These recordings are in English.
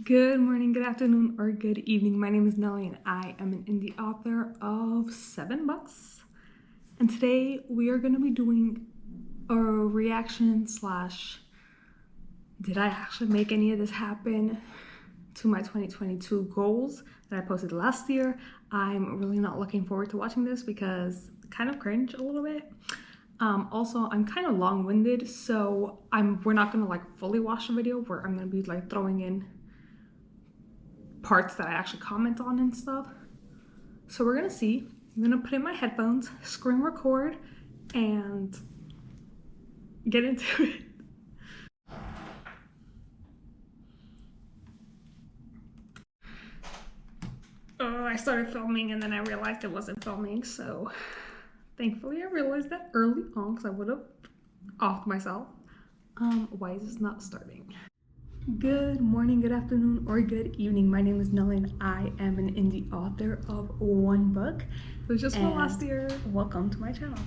Good morning, good afternoon, or good evening. My name is Nelly and I am an indie author of 7 books. And today we are going to be doing a reaction slash did I actually make any of this happen to my 2022 goals that I posted last year. I'm really not looking forward to watching this because kind of cringe a little bit. Also, I'm kind of long-winded, so we're not gonna like fully watch the video where I'm gonna be like throwing in parts that I actually comment on and stuff. So we're gonna see. I'm gonna put in my headphones, screen record, and get into it. Oh, I started filming and then I realized it wasn't filming, so thankfully I realized that early on because I would have offed myself. Why is this not starting? Good morning, good afternoon, or good evening. My name is Nelly and I am an indie author of 1 book. It was just from last year. Welcome to my channel.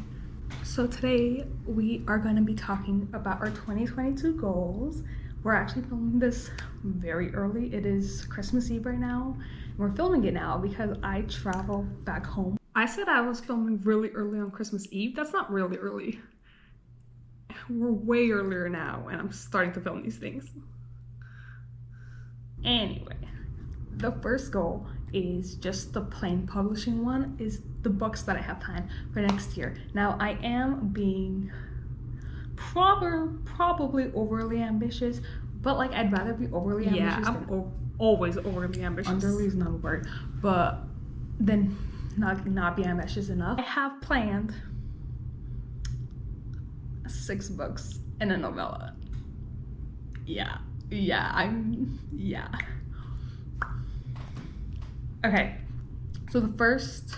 So today we are going to be talking about our 2022 goals. We're actually filming this very early. It is Christmas Eve right now. We're filming it now because I travel back home. I said I was filming really early on Christmas Eve. That's not really early. We're way earlier now and I'm starting to film these things. Anyway, the first goal is just the plain publishing one, is the books that I have planned for next year. Now, I am being probably overly ambitious, but like I'd rather be overly ambitious than always overly ambitious. Underly is not a word, but then not be ambitious enough. I have planned 6 books and a novella. Yeah. Okay, so the first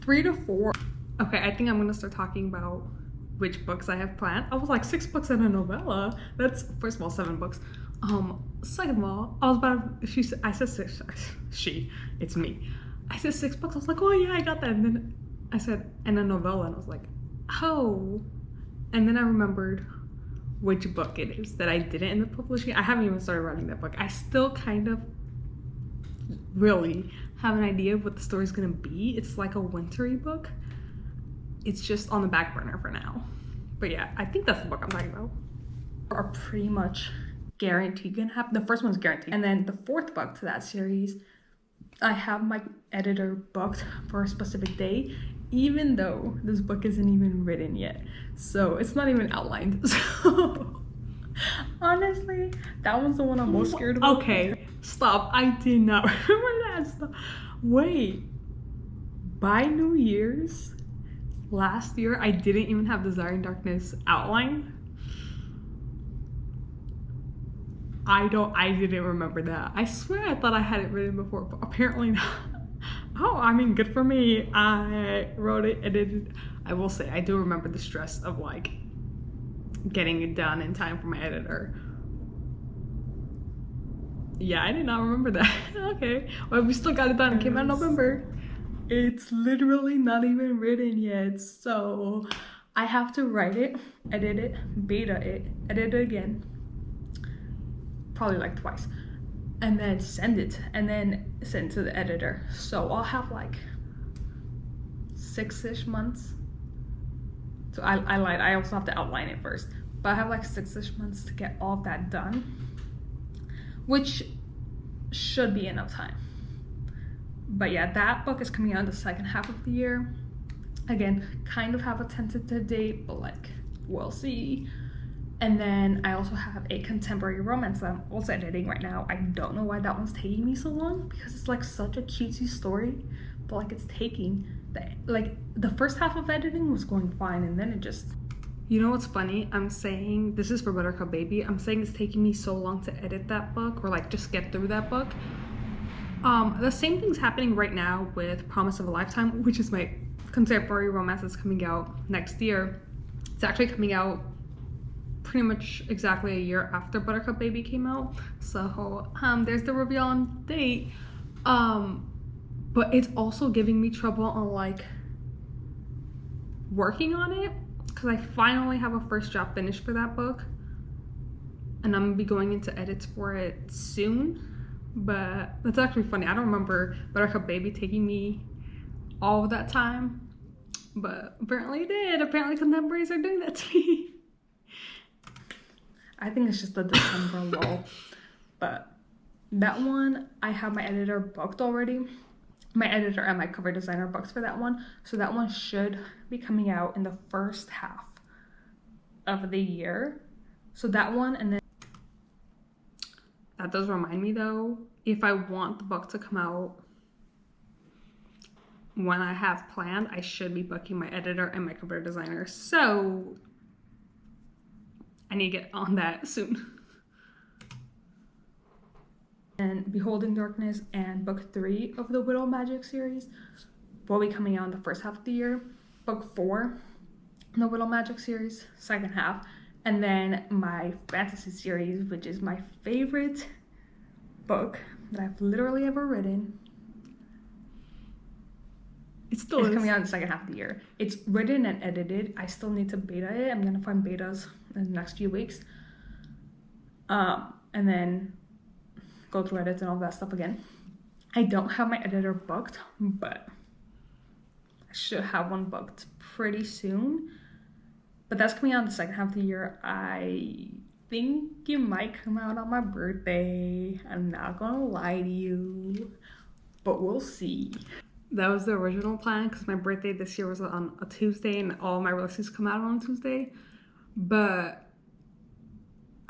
3 to 4. Okay, I think I'm gonna start talking about which books I have planned. I was like 6 books and a novella. That's, first of all, 7 books. Second of all, I said 6. It's me. I said 6 books. I was like, oh yeah, I got that. And then I said, and a novella, and I was like, oh. And then I remembered which book it is that I didn't end up publishing. I haven't even started writing that book. I still kind of really have an idea of what the story's gonna be. It's like a wintry book. It's just on the back burner for now. But yeah, I think that's the book I'm talking about. Are pretty much guaranteed gonna happen. The first one's guaranteed. And then the 4th book to that series, I have my editor booked for a specific day, even though this book isn't even written yet. So it's not even outlined. So honestly, that one's the one I'm most scared about. Okay, stop. I did not remember that. Stop. Wait. By New Year's last year, I didn't even have Desire in Darkness outlined. I didn't remember that. I swear I thought I had it written before, but apparently not. Oh, I mean, good for me. I wrote it, edited. I will say, I do remember the stress of like getting it done in time for my editor. Yeah, I did not remember that. Okay, well, we still got it done. It came out in November. It's literally not even written yet, so I have to write it, edit it, beta it, edit it again, probably like twice, and then send it to the editor. So I'll have like 6-ish months. So I lied, I also have to outline it first, but I have like 6-ish months to get all of that done, which should be enough time. But yeah, that book is coming out in the second half of the year. Again, kind of have a tentative date, but like, we'll see. And then I also have a contemporary romance that I'm also editing right now. I don't know why that one's taking me so long, because it's like such a cutesy story, but like it's taking, the first half of editing was going fine, and then it just, you know what's funny? I'm saying, this is for Buttercup Baby, I'm saying it's taking me so long to edit that book, or like just get through that book. The same thing's happening right now with Promise of a Lifetime, which is my contemporary romance that's coming out next year. It's actually coming out pretty much exactly a year after Buttercup Baby came out. So there's the reveal on date. But it's also giving me trouble on like working on it, because I finally have a first draft finished for that book. and I'm gonna be going into edits for it soon. But it's actually funny. I don't remember Buttercup Baby taking me all of that time, but apparently it did. Apparently contemporaries are doing that to me. I think it's just the December lull. But that one, I have my editor booked already. My editor and my cover designer booked for that one. So that one should be coming out in the first half of the year. So that one, and then that does remind me though, if I want the book to come out when I have planned, I should be booking my editor and my cover designer. So I need to get on that soon. And Beholding Darkness and book 3 of the Widow Magic series will be coming out in the first half of the year. Book 4 in the Widow Magic series, second half. And then my fantasy series, which is my favorite book that I've literally ever written. It's coming out in the second half of the year. It's written and edited. I still need to beta it. I'm gonna find betas in the next few weeks. And then go through edits and all that stuff again. I don't have my editor booked, but I should have one booked pretty soon. But that's coming out in the second half of the year. I think it might come out on my birthday. I'm not gonna lie to you, but we'll see. That was the original plan because my birthday this year was on a Tuesday and all my releases come out on a Tuesday. But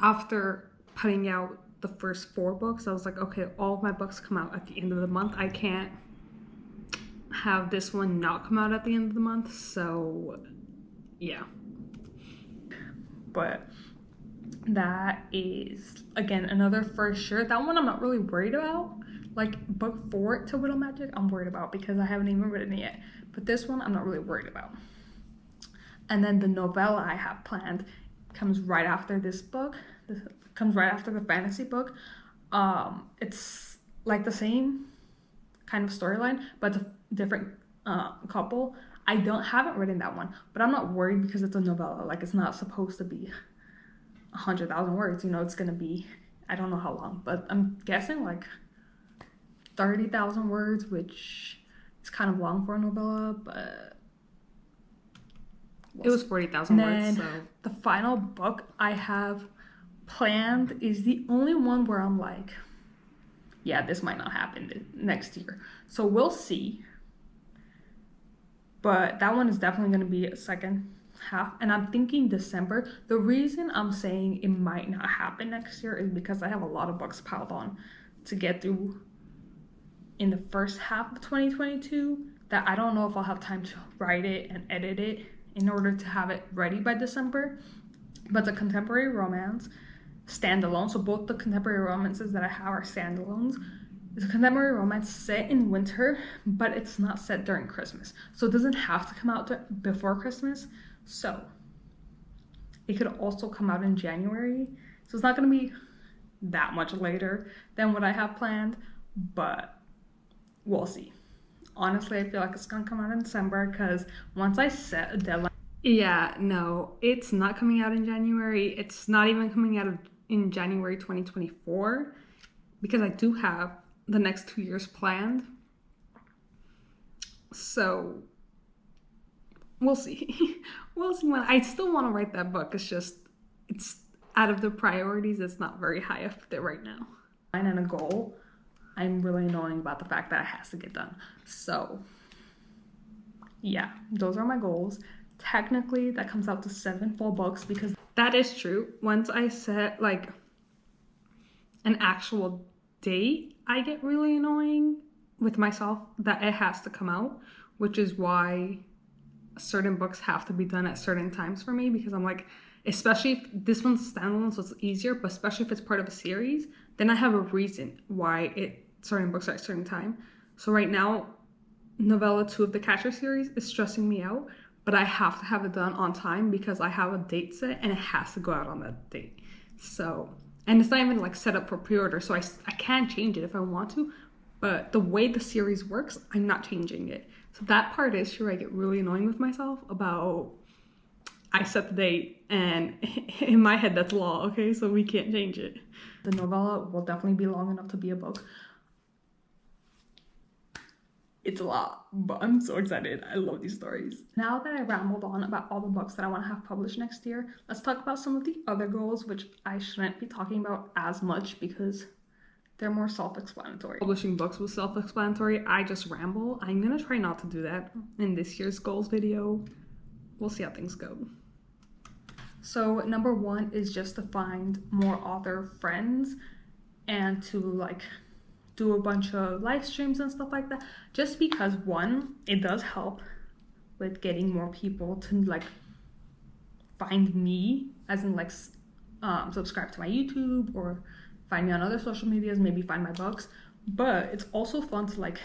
after putting out the first 4 books, I was like, okay, all of my books come out at the end of the month. I can't have this one not come out at the end of the month. So yeah. But that is, again, another for sure. That one I'm not really worried about. Like book 4 to Widow Magic, I'm worried about because I haven't even written it yet. But this one, I'm not really worried about. And then the novella I have planned comes right after this book. This comes right after the fantasy book. It's like the same kind of storyline, but it's a different couple. I haven't written that one, but I'm not worried because it's a novella. Like it's not supposed to be 100,000 words. You know, it's gonna be, I don't know how long, but I'm guessing like 30,000 words, which is kind of long for a novella, but it was 40,000 words. So the final book I have planned is the only one where I'm like, yeah, this might not happen next year. So we'll see. But that one is definitely going to be a second half. And I'm thinking December. The reason I'm saying it might not happen next year is because I have a lot of books piled on to get through in the first half of 2022 that I don't know if I'll have time to write it and edit it in order to have it ready by December. But the contemporary romance standalone, so both the contemporary romances that I have are standalones. It's a contemporary romance set in winter, but it's not set during Christmas. So it doesn't have to come out before Christmas. So it could also come out in January. So it's not going to be that much later than what I have planned, but we'll see. Honestly, I feel like it's going to come out in December because once I set a deadline. Yeah, no, it's not coming out in January. It's not even coming out in January 2024 because I do have the next 2 years planned. So we'll see. We'll see when I still want to write that book. It's just, it's out of the priorities. It's not very high up there right now. And a goal, I'm really annoying about the fact that it has to get done. So yeah, those are my goals. Technically, that comes out to 7 full books because that is true. Once I set like an actual date, I get really annoying with myself that it has to come out, which is why certain books have to be done at certain times for me, because I'm like, especially if this one's standalone, so it's easier, but especially if it's part of a series, then I have a reason why certain books are at a certain time. So right now, novella 2 of the Catcher series is stressing me out, but I have to have it done on time because I have a date set and it has to go out on that date. So, and it's not even like set up for pre-order, so I can change it if I want to, but the way the series works, I'm not changing it. So that part is true. I get really annoying with myself about I set the date, and in my head that's law, okay? So we can't change it. The novella will definitely be long enough to be a book. It's a lot, but I'm so excited. I love these stories. Now that I rambled on about all the books that I want to have published next year, let's talk about some of the other goals, which I shouldn't be talking about as much because they're more self-explanatory. Publishing books was self-explanatory. I just ramble. I'm gonna try not to do that in this year's goals video. We'll see how things go. So number one is just to find more author friends and to like do a bunch of live streams and stuff like that, just because one, it does help with getting more people to like find me, as in like subscribe to my YouTube or find me on other social medias, maybe find my books. But it's also fun to like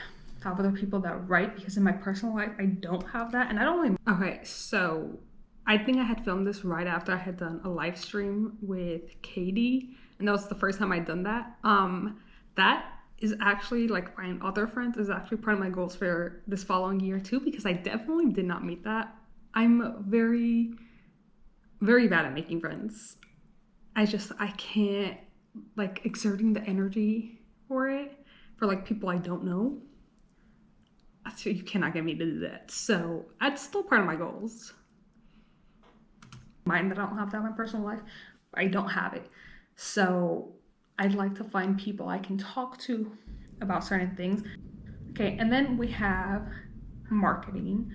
have other people that write, because in my personal life I don't have that, and I don't really. Okay, so I think I had filmed this right after I had done a live stream with Katie, and that was the first time I'd done that. That is actually like finding other friends is actually part of my goals for this following year too, because I definitely did not meet that. I'm very, very bad at making friends. I can't, like, exerting the energy for it for like people I don't know. So you cannot get me to do that. So that's still part of my goals. Mine that I don't have that in my personal life, I don't have it. So I'd like to find people I can talk to about certain things. Okay, and then we have marketing.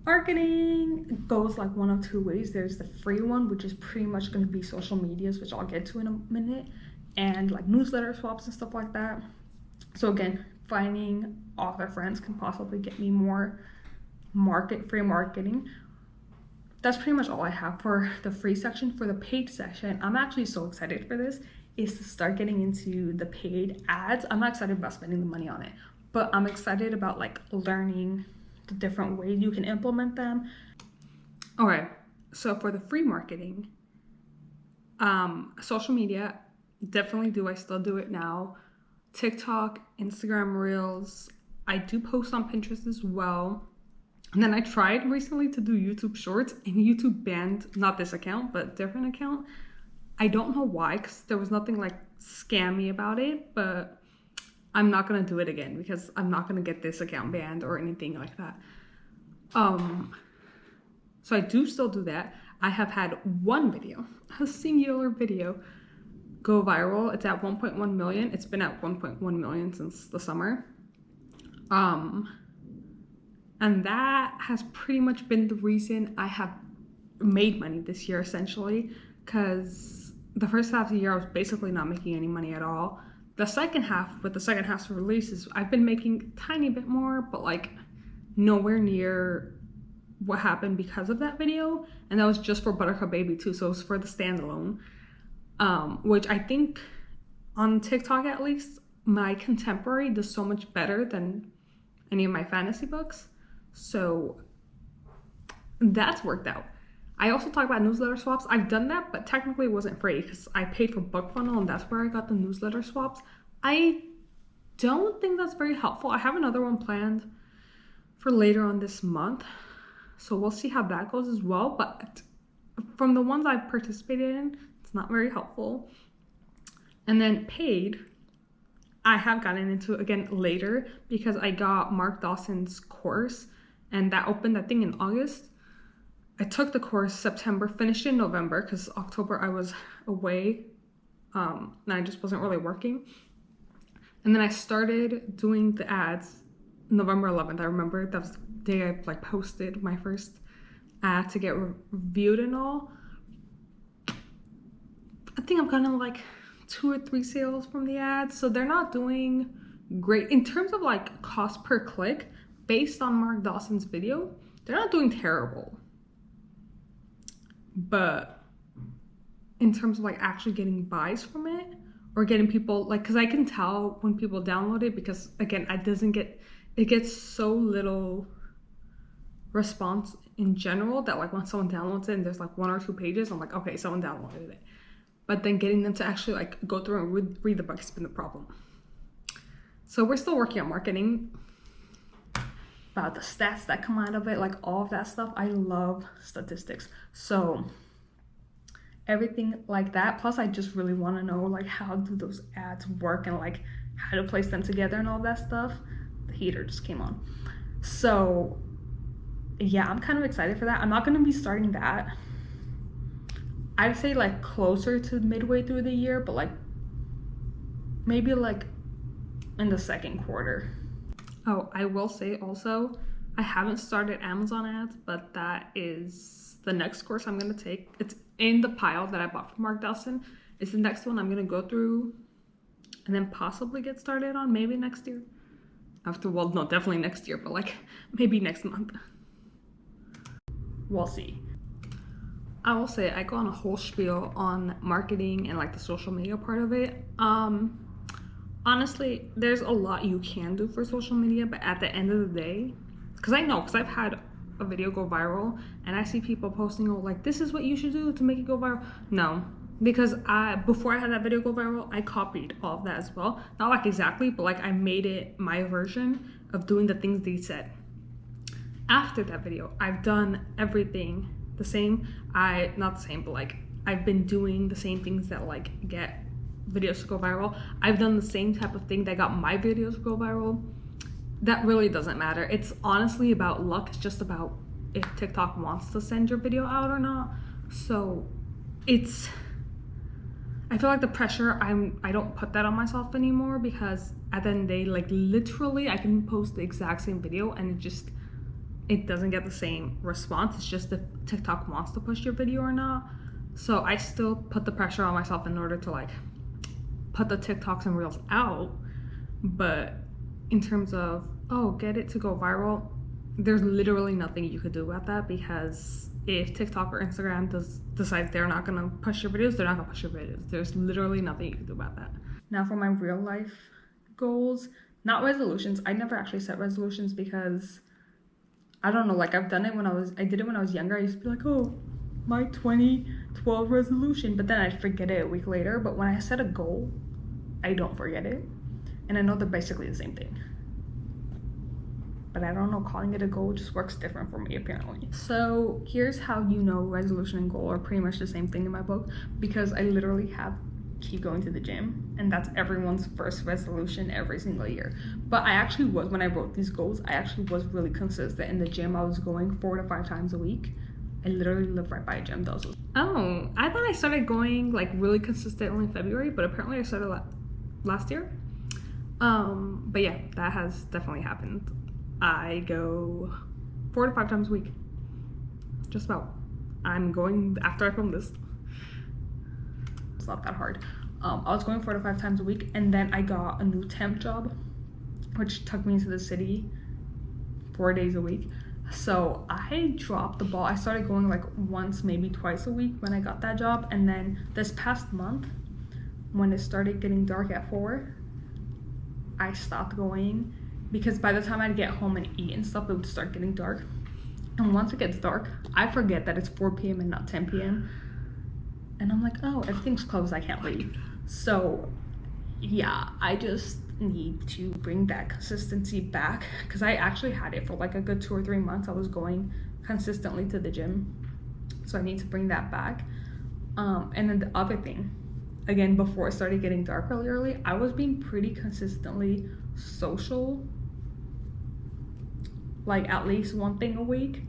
Marketing goes like one of two ways. There's the free one, which is pretty much going to be social medias, which I'll get to in a minute, and like newsletter swaps and stuff like that. So again, finding author friends can possibly get me more free marketing. That's pretty much all I have for the free section. For the paid section, I'm actually so excited for this, is to start getting into the paid ads. I'm not excited about spending the money on it, but I'm excited about like learning the different ways you can implement them. Okay, so for the free marketing, social media, definitely do. I still do it now. TikTok, Instagram Reels. I do post on Pinterest as well. And then I tried recently to do YouTube Shorts, and YouTube banned, not this account, but a different account. I don't know why, because there was nothing like scammy about it, but I'm not gonna do it again because I'm not gonna get this account banned or anything like that. So I do still do that. I have had one video, a singular video, go viral. It's at 1.1 million. It's been at 1.1 million since the summer. And that has pretty much been the reason I have made money this year, essentially, because the first half of the year I was basically not making any money at all. The second half, with the second half's releases, I've been making a tiny bit more, but like nowhere near what happened because of that video. And that was just for Buttercup Baby too, so it was for the standalone, which I think on TikTok at least, my contemporary does so much better than any of my fantasy books. So that's worked out. I also talk about newsletter swaps. I've done that, but technically it wasn't free because I paid for BookFunnel, and that's where I got the newsletter swaps. I don't think that's very helpful. I have another one planned for later on this month, so we'll see how that goes as well. But from the ones I've participated in, it's not very helpful. And then paid, I have gotten into again later because I got Mark Dawson's course, and that opened, I think, in August. I took the course September, finished in November because October I was away, and I just wasn't really working. And then I started doing the ads November 11th. I remember that was the day I like posted my first ad to get reviewed and all. I think I've gotten like 2 or 3 sales from the ads, so they're not doing great in terms of like cost per click. Based on Mark Dawson's video, they're not doing terrible. But in terms of like actually getting buys from it or getting people, like, because I can tell when people download it, because again, it gets so little response in general that like when someone downloads it and there's like 1 or 2 pages, I'm like, okay, someone downloaded it. But then getting them to actually like go through and read the book has been the problem. So we're still working on marketing. about the stats that come out of it, like all of that stuff. I love statistics. So everything like that. Plus I just really want to know like how do those ads work and like how to place them together and all that stuff. The heater just came on. So yeah, I'm kind of excited for that. I'm not going to be starting that. I'd say like closer to midway through the year, but like maybe like in the second quarter. Oh, I will say also, I haven't started Amazon ads, but that is the next course I'm going to take. It's in the pile that I bought from Mark Dawson. It's the next one I'm going to go through and then possibly get started on maybe next year. Well, no, definitely next year, but like maybe next month. We'll see. I will say I go on a whole spiel on marketing and like the social media part of it. Honestly, there's a lot you can do for social media, but at the end of the day, because I've had a video go viral and I see people posting, oh, like this is what you should do to make it go viral. No, because before I had that video go viral, I copied all of that as well. Not like exactly, but like I made it my version of doing the things they said. After that video, I've done everything the same. Not the same, but like I've been doing the same things that like get videos to go viral. I've done the same type of thing that got my videos to go viral. That really doesn't matter. It's honestly about luck. It's just about if TikTok wants to send your video out or not. So I feel like the pressure, I don't put that on myself anymore, because at the end of the day, like literally I can post the exact same video and it doesn't get the same response. It's just if TikTok wants to push your video or not. So I still put the pressure on myself in order to like put the TikToks and Reels out. But in terms of, oh, get it to go viral, there's literally nothing you could do about that, because if TikTok or Instagram decides they're not gonna push your videos, they're not gonna push your videos. There's literally nothing you can do about that. Now for my real life goals, not resolutions. I never actually set resolutions because I don't know, like I did it when I was younger. I used to be like, oh, my 2012 resolution, but then I'd forget it a week later. But when I set a goal, I don't forget it. And I know they're basically the same thing. But I don't know, calling it a goal just works different for me apparently. So here's how you know resolution and goal are pretty much the same thing in my book, because I literally keep going to the gym, and that's everyone's first resolution every single year. But I actually was, when I wrote these goals, I actually was really consistent in the gym. I was going 4 to 5 times a week. I literally live right by a gym though. Oh, I thought I started going like really consistently in February, but apparently I started last year. But yeah, that has definitely happened. I go 4 to 5 times a week, just about. I'm going after I film this. It's not that hard. I was going 4 to 5 times a week, and then I got a new temp job, which took me into the city 4 days a week. So I dropped the ball. I started going like once, maybe twice a week when I got that job, and then this past month, when it started getting dark at 4, I stopped going, because by the time I'd get home and eat and stuff, it would start getting dark. And once it gets dark, I forget that it's 4 p.m. and not 10 p.m. And I'm like, oh, everything's closed, I can't leave. So yeah, I just need to bring that consistency back, because I actually had it for like a good 2 or 3 months. I was going consistently to the gym, so I need to bring that back. And then the other thing, again, before it started getting dark really early, I was being pretty consistently social, like at least one thing a week.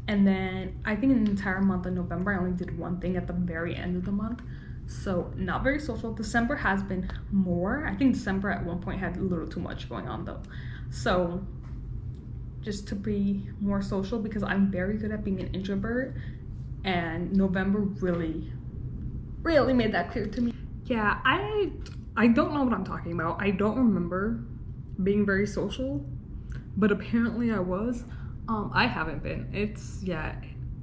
And then I think in the entire month of November, I only did one thing at the very end of the month. So not very social. December has been more. I think December at one point had a little too much going on though. So just to be more social, because I'm very good at being an introvert, and November really made that clear to me. Yeah, I don't know what I'm talking about. I don't remember being very social, but apparently I was. I haven't been.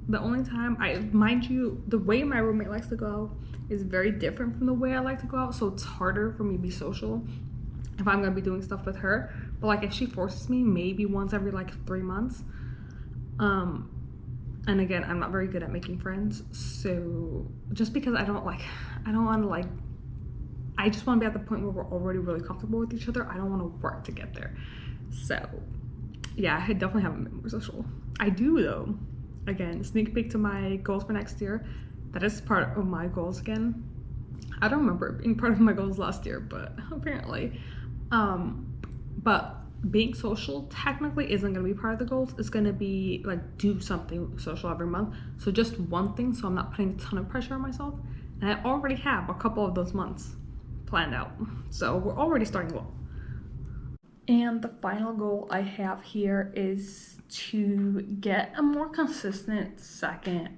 The only time mind you, the way my roommate likes to go out is very different from the way I like to go out, so it's harder for me to be social if I'm gonna be doing stuff with her. But like if she forces me, maybe once every like 3 months. And again, I'm not very good at making friends, so just because I just want to be at the point where we're already really comfortable with each other. I don't want to work to get there. So yeah, I definitely haven't been more social. I do though. Again, sneak peek to my goals for next year. That is part of my goals again. I don't remember it being part of my goals last year, but apparently. But being social technically isn't gonna be part of the goals. It's gonna be like do something social every month. So just one thing, so I'm not putting a ton of pressure on myself. And I already have a couple of those months planned out. So we're already starting well. And the final goal I have here is to get a more consistent second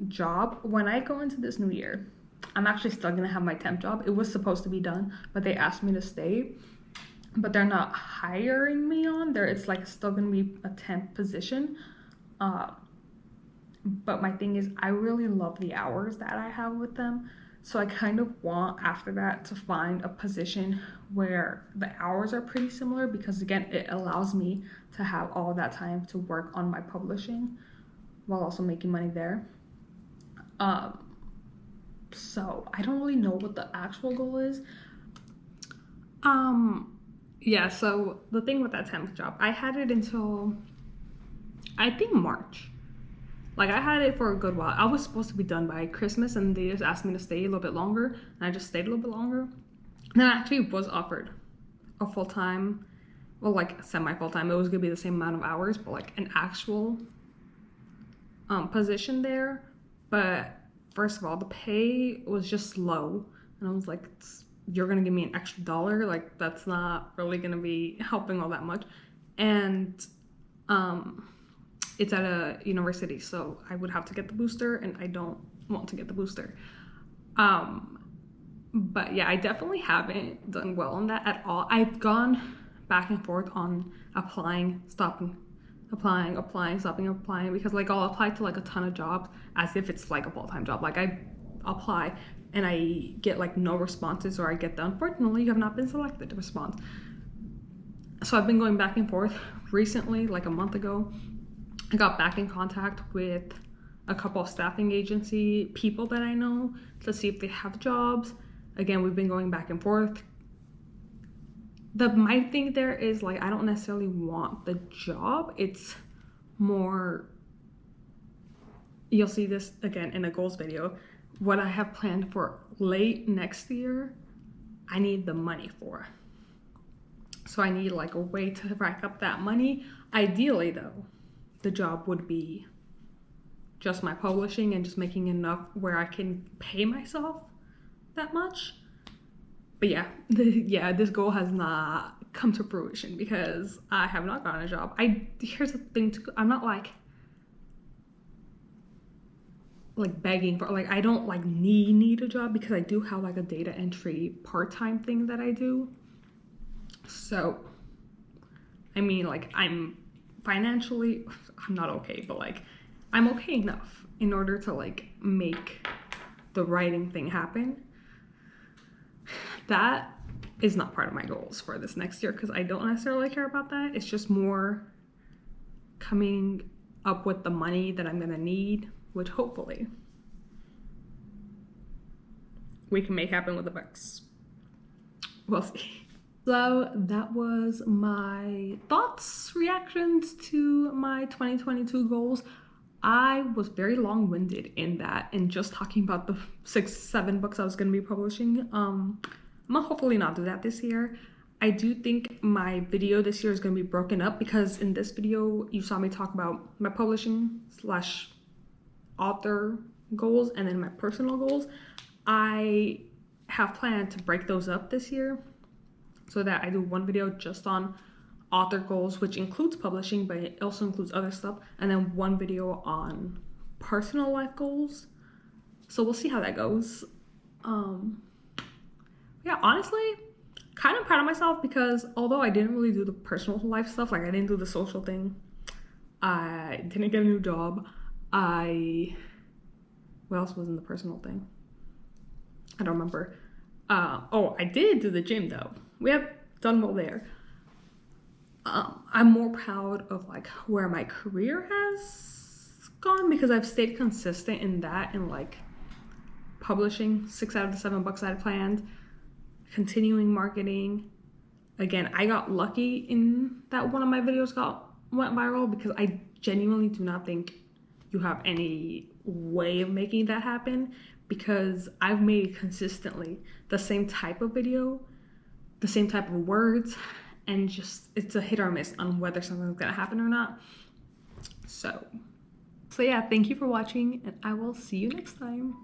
job. When I go into this new year, I'm actually still gonna have my temp job. It was supposed to be done, but they asked me to stay. But they're not hiring me on there. It's like still gonna be a temp position. But my thing is, I really love the hours that I have with them. So I kind of want after that to find a position where the hours are pretty similar, because again, it allows me to have all that time to work on my publishing while also making money there. So I don't really know what the actual goal is. Yeah, so the thing with that temp job, I had it until I think March. Like I had it for a good while. I was supposed to be done by Christmas, and they just asked me to stay a little bit longer, and I just stayed a little bit longer. And then I actually was offered a full-time, well, like semi-full-time. It was gonna be the same amount of hours, but like an actual position there. But first of all, the pay was just low, and I was like, you're gonna give me an extra $1? Like that's not really gonna be helping all that much. And it's at a university, so I would have to get the booster, and I don't want to get the booster. But yeah, I definitely haven't done well on that at all. I've gone back and forth on applying, stopping, applying, stopping, applying, because like I'll apply to like a ton of jobs as if it's like a full-time job. Like I apply and I get like no responses, or I get the unfortunately you have not been selected response. So I've been going back and forth. Recently, like a month ago, I got back in contact with a couple of staffing agency people that I know to see if they have jobs. Again, we've been going back and forth. My thing there is like, I don't necessarily want the job. It's more, you'll see this again in a goals video, what I have planned for late next year, I need the money for. So I need like a way to rack up that money. Ideally though, the job would be just my publishing and just making enough where I can pay myself that much. But yeah, this goal has not come to fruition because I have not gotten a job. Here's the thing, I'm not like begging for, like I don't like need a job, because I do have like a data entry part-time thing that I do. So I mean, like I'm financially, I'm not okay, but like I'm okay enough in order to like make the writing thing happen. That is not part of my goals for this next year, because I don't necessarily care about that. It's just more coming up with the money that I'm gonna need, which hopefully we can make happen with the books. We'll see. So that was my thoughts, reactions to my 2022 goals. I was very long-winded in that, and just talking about the 6-7 books I was gonna be publishing. I'm gonna hopefully not do that this year. I do think my video this year is gonna be broken up, because in this video you saw me talk about my publishing / author goals and then my personal goals. I have planned to break those up this year so that I do one video just on author goals, which includes publishing, but it also includes other stuff, and then one video on personal life goals. So we'll see how that goes. Yeah, honestly, kind of proud of myself, because although I didn't really do the personal life stuff, like I didn't do the social thing, I didn't get a new job, what else was in the personal thing? I don't remember. Oh, I did do the gym though. We have done well there. I'm more proud of like where my career has gone, because I've stayed consistent in that, and like publishing 6 out of the 7 books I had planned, continuing marketing. Again, I got lucky in that one of my videos got went viral, because I genuinely do not think you have any way of making that happen, because I've made consistently the same type of video, the same type of words, and just it's a hit or miss on whether something's gonna happen or not. So yeah, thank you for watching, and I will see you next time.